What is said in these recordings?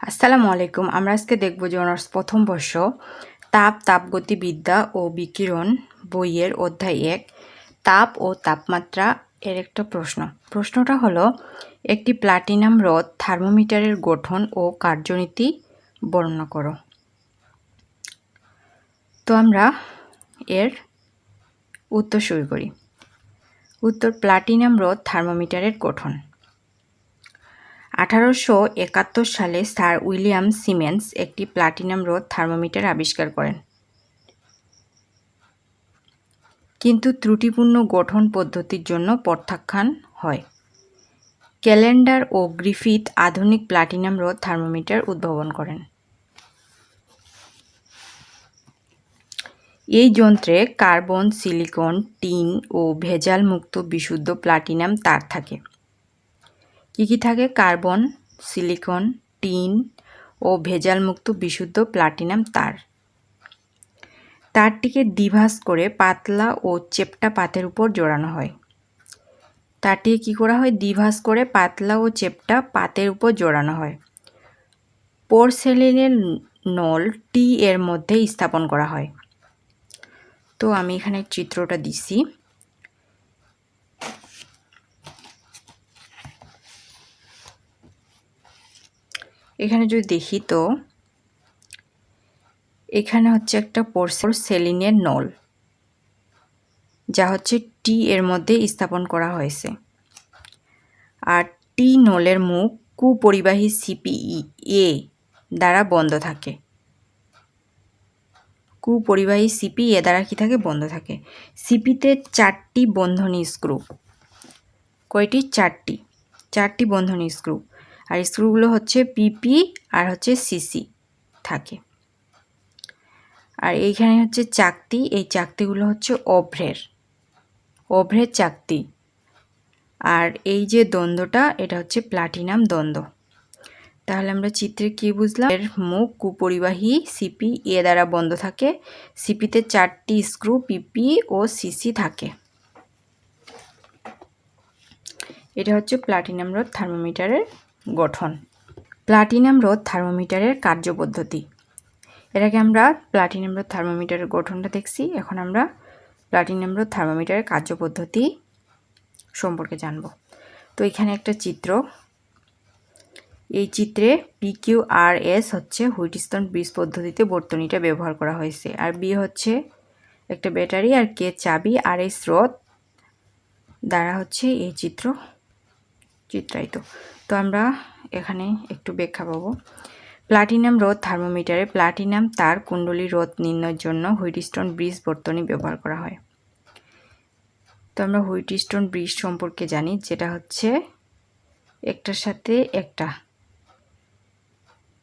আসসালামু আলাইকুম। আমরা আজকে দেখব যে অনার্স প্রথম বর্ষ তাপগতিবিদ্যা ও বিকিরণ বইয়ের অধ্যায় ১ তাপ ও তাপমাত্রা এর একটা প্রশ্ন। প্রশ্নটা হলো একটি প্লাটিনাম রোধ থার্মোমিটারের গঠন ও কার্যনীতি বর্ণনা করো। তো আমরা এর উত্তর শুরু করি। উত্তর প্লাটিনাম রোধ থার্মোমিটারের গঠন। 1871 সালে স্যার উইলিয়াম সিমেন্স একটি প্লাটিনাম রোধ থার্মোমিটার আবিষ্কার করেন, কিন্তু ত্রুটিপূর্ণ গঠন পদ্ধতির জন্য প্রত্যাখ্যান হয়। ক্যালেন্ডার ও গ্রিফিথ আধুনিক প্লাটিনাম রোধ থার্মোমিটার উদ্ভাবন করেন। এই যন্ত্রে কার্বন, সিলিকন, টিন ও ভেজাল মুক্ত বিশুদ্ধ প্লাটিনাম তার থাকে। কি থাকে? কার্বন, সিলিকন, টিন ও ভেজাল মুক্ত বিশুদ্ধ প্লাটিনাম তার। তারটিকে দ্বিভাঁজ করে পাতলা ও চেপ্টা পাতের উপর জোড়ানো হয়। তারটিকে কী করা হয়? দ্বিভাঁজ করে পাতলা ও চেপ্টা পাতের উপর জোড়ানো হয়। পোরসেলিনের নল টি এর মধ্যে স্থাপন করা হয়। তো আমি এখানে চিত্রটা দিছি। এখানে যদি দেখি তো এখানে হচ্ছে একটা পোরসেলিনের নল, যা হচ্ছে টি এর মধ্যে স্থাপন করা হয়েছে। আর টি নলের মুখ কুপরিবাহী সিপিই এ দ্বারা বন্ধ থাকে। কুপরিবাহী সিপি এ দ্বারা কি থাকে? বন্ধ থাকে। সিপিতে 4টি বন্ধনী স্ক্রু। কয়টি? 4টি বন্ধনী স্ক্রু। আর স্ক্রুগুলো হচ্ছে পিপি আর হচ্ছে সিসি থাকে। আর এইখানে হচ্ছে চাকতি, এই চাকতিগুলো হচ্ছে ওভ্রের চাকতি। আর এই যে দ্বন্দ্বটা, এটা হচ্ছে প্লাটিনাম দ্বন্দ্ব। তাহলে আমরা চিত্রে কি বুঝলাম? এর মুখ কুপরিবাহী সিপি এ দ্বারা বন্ধ থাকে। সিপিতে 4টি স্ক্রু পিপি ও সিসি থাকে। এটা হচ্ছে প্লাটিনাম রোধ থার্মোমিটারের গঠন। প্লাটিনাম রোধ থার্মোমিটারের কার্যপদ্ধতি। এর আগে আমরা প্লাটিনাম রোধ থার্মোমিটারের গঠনটা দেখছি। এখন আমরা প্লাটিনাম রোধ থার্মোমিটারের কার্যপদ্ধতি সম্পর্কে জানব। তো এখানে একটা চিত্র। এই চিত্রে PQRS হচ্ছে হুইটস্টোন ব্রিজ পদ্ধতিতে বর্তনীটা ব্যবহার করা হয়েছে। আর B হচ্ছে একটা ব্যাটারি, আর K চাবি, আর এই স্রোত দ্বারা হচ্ছে এই চিত্রায়িত। তো আমরা এখানে একটু ব্যাখ্যা পাবো। প্লাটিনাম রোধ থার্মোমিটারে প্লাটিনাম তার কুণ্ডলী রোধ নির্ণয়ের জন্য হুইটস্টোন ব্রিজ বর্তনী ব্যবহার করা হয়। তো আমরা হুইটস্টোন ব্রিজ সম্পর্কে জানি, যেটা হচ্ছে একটার সাথে একটা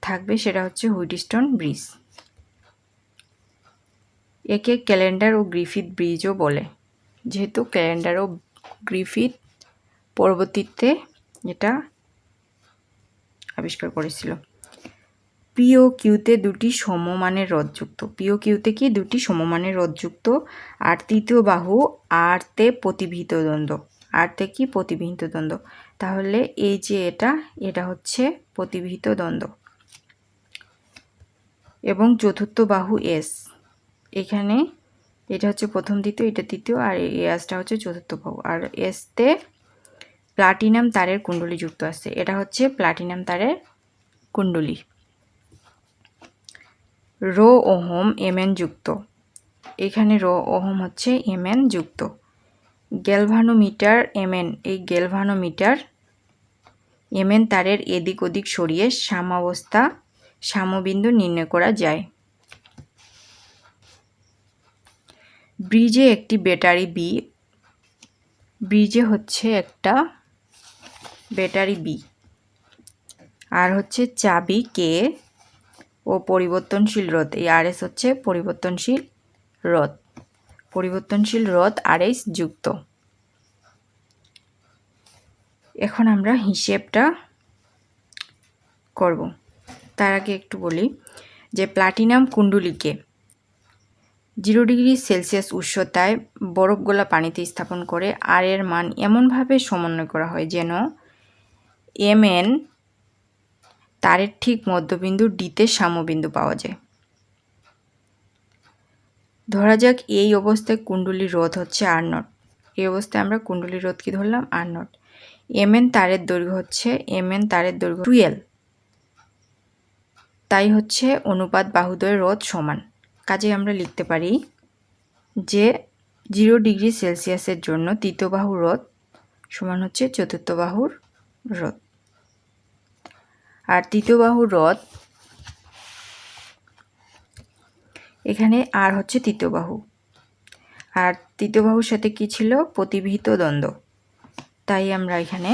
থাকবে, সেটা হচ্ছে হুইটস্টোন ব্রিজ। একে ক্যালেন্ডার ও গ্রিফিথ ব্রিজও বলে, যেহেতু ক্যালেন্ডার ও গ্রিফিথ পরবর্তীতে এটা আবিষ্কার করেছিল। পি ও কিউতে দুটি সমমানের রোধযুক্ত। পি ও কিউতে কি? দুটি সমমানের রোধযুক্ত। আর তৃতীয় বাহু আরতে প্রতিবিহিত দ্বন্দ্ব। আরতে কি? প্রতিবিহিত দ্বন্দ্ব। তাহলে এই যে এটা হচ্ছে প্রতিবিহিত দ্বন্দ্ব। এবং চতুর্থ বাহু এস, এখানে এটা হচ্ছে প্রথম, দ্বিতীয়, এটা তৃতীয়, আর এই এসটা হচ্ছে চতুর্থ বাহু। আর এসতে প্লাটিনাম তারের কুণ্ডলী যুক্ত আছে। এটা হচ্ছে প্লাটিনাম তারের কুণ্ডলী। রো ওহম এমএন যুক্ত। এখানে রো ওহম হচ্ছে এমএন যুক্ত। গ্যালভানোমিটার এমএন, এই গ্যালভানোমিটার এমএন তারের এদিক ওদিক সরিয়ে সাম্যবিন্দু নির্ণয় করা যায়। ব্রিজে একটি ব্যাটারি বি, ব্রিজে হচ্ছে একটা ব্যাটারি বি, আর হচ্ছে চাবি কে ও পরিবর্তনশীল রোধ, এই আরএস হচ্ছে পরিবর্তনশীল রোধ আরএস যুক্ত। এখন আমরা হিসেবটা করব। তার আগে একটু বলি যে প্লাটিনাম কুণ্ডলীকে 0 ডিগ্রি সেলসিয়াস উষ্ণতায় বরফ গোলা পানিতে স্থাপন করে আর এর মান এমনভাবে সমন্বয় করা হয় যেন এমএন তারের ঠিক মধ্যবিন্দু ডিতে সাম্যবিন্দু পাওয়া যায়। ধরা যাক এই অবস্থায় কুণ্ডলীর রোধ হচ্ছে আর নট। এই অবস্থায় আমরা কুণ্ডলীর রোধ কি ধরলাম? Are not. এমএন তারের দৈর্ঘ্য হচ্ছে তারের দৈর্ঘ্য 2L। তাই হচ্ছে অনুপাত বাহুদ্বয়ের রোধ সমান। কাজেই আমরা লিখতে পারি যে 0 ডিগ্রি সেলসিয়াসের জন্য তৃতীয় বাহুর রোধ সমান হচ্ছে চতুর্থ বাহুর রোধ। আর তৃতীয় বাহুর রোধ এখানে আর হচ্ছে তৃতীয় বাহু, আর তৃতীয় বাহুর সাথে কি ছিল? প্রতিবিহিত দ্বন্দ্ব। তাই আমরা এখানে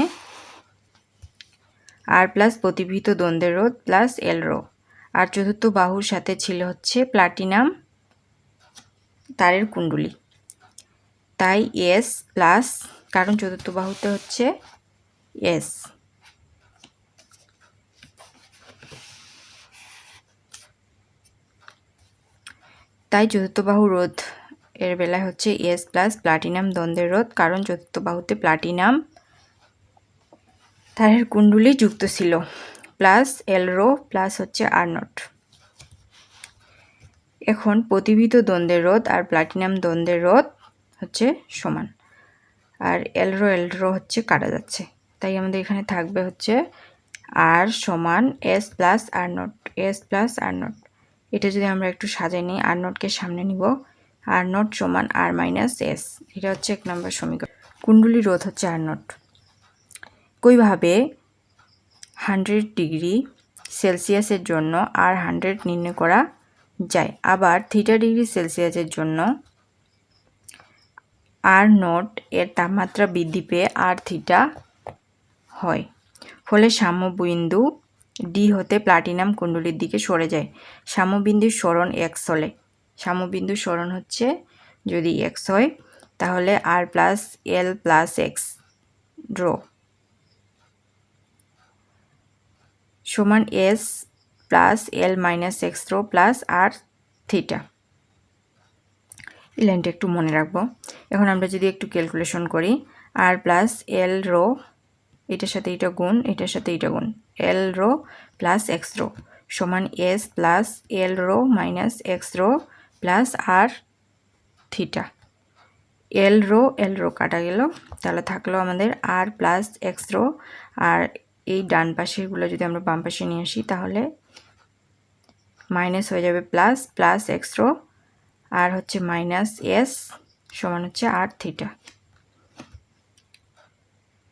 আর প্লাস প্রতিবিহিত দ্বন্দ্বের রোধ প্লাস এল রো। আর চতুর্থ বাহুর সাথে ছিল হচ্ছে প্লাটিনাম তারের কুণ্ডলী, তাই এস প্লাস, কারণ চতুর্থ বাহুতে হচ্ছে এস, তাই চতুর্থ বাহু রোধ এর বেলায় হচ্ছে এস প্লাস প্লাটিনাম দ্বন্দ্বের রোধ, কারণ চতুর্থ বাহুতে প্লাটিনাম তারের কুণ্ডলী যুক্ত ছিল, প্লাস এল রো প্লাস হচ্ছে আর নট। এখন প্রতিবিহিত দ্বন্দ্বের রোধ আর প্লাটিনাম দ্বন্দ্বের রোধ হচ্ছে সমান, আর এল রো হচ্ছে কাটা যাচ্ছে, তাই আমাদের এখানে থাকবে হচ্ছে আর সমান S plus are not, S plus are not. এটা যদি আমরা একটু সাজাই নিই, আর নটকে সামনে নিব, আর নট সমান আর মাইনাস এস। এটা হচ্ছে 1 নম্বর সমীকরণ। কুণ্ডলী রোধ হচ্ছে আর নট। একইভাবে 100 ডিগ্রি সেলসিয়াসের জন্য আর 100 নির্ণয় করা যায়। আবার থিটা ডিগ্রি সেলসিয়াসের জন্য আর নট এর তাপমাত্রা বৃদ্ধি পেয়ে আর থিটা হয়, ফলে সাম্যবিন্দু ডি হতে প্লাটিনাম কুণ্ডলীর দিকে সরে যায়। সাম্যবিন্দুর সরণ এক্স হলে, সাম্যবিন্দুর সরণ হচ্ছে যদি এক্স হয়, তাহলে আর plus L plus x draw সমান S plus L minus x rho plus R theta. এই লাইনটা একটু মনে রাখবো। এখন আমরা যদি একটু ক্যালকুলেশন করি, আর প্লাস এল রো, এটার সাথে এটা গুণ, এটার সাথে এটা গুণ, L rho plus x rho সমান S plus L rho minus x rho plus R theta. L rho কাটা গেল, তাহলে থাকলো আমাদের আর প্লাস এক্স রো, আর এই ডান পাশেরগুলো যদি আমরা বাম পাশে নিয়ে আসি তাহলে মাইনাস হয়ে যাবে প্লাস, প্লাস এক্স রো আর হচ্ছে মাইনাস এস সমান হচ্ছে আর থিটা।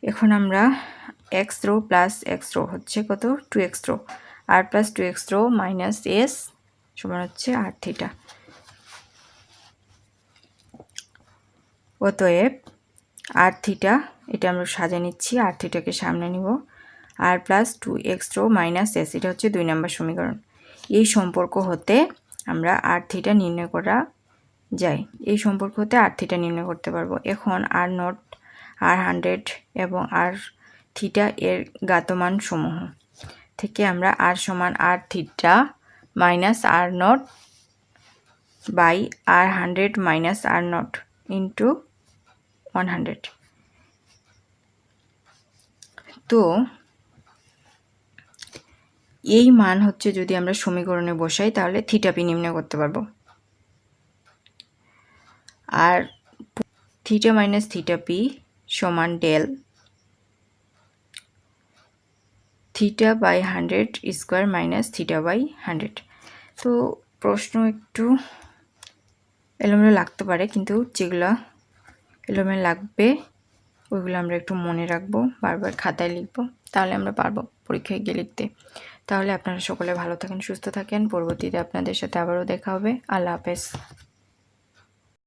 এখন আমরা x rho plus x rho হচ্ছে কত? 2x rho, R plus 2x rho minus S সমান হচ্ছে আর থিটা। অতএব আর থিটা, এটা আমরা সাজিয়ে নিচ্ছি, আর থিটাকে সামনে নিব, R plus 2x rho minus S, এটা হচ্ছে 2 নম্বর সমীকরণ। এই সম্পর্ক হতে আমরা আর থিটা নির্ণয় করা যায়, এই সম্পর্ক হতে আর থিটা নির্ণয় করতে পারবো। এখন আর নট, আর 100 এবং আর থিটা এর ঘাতমান সমূহ থেকে আমরা আর সমান R theta minus R nought by R 100 minus R nought into 100। তো এই মান হচ্ছে যদি আমরা সমীকরণে বসাই তাহলে থিটা পি নির্ণয় করতে পারবো। আর থিটা মাইনাস থিটা পি সমান del theta by 100 square minus theta by 100। তো প্রশ্ন একটু এলোমেলো লাগতে পারে, কিন্তু যেগুলো এলোমেলো লাগবে ওইগুলো আমরা একটু মনে রাখবো, বারবার খাতায় লিখবো, তাহলে আমরা পারবো পরীক্ষায় গিয়ে লিখতে। তাহলে আপনারা সকলে ভালো থাকেন, সুস্থ থাকেন। পরবর্তীতে আপনাদের সাথে আবারও দেখা হবে। আল্লাহ হাফেজ।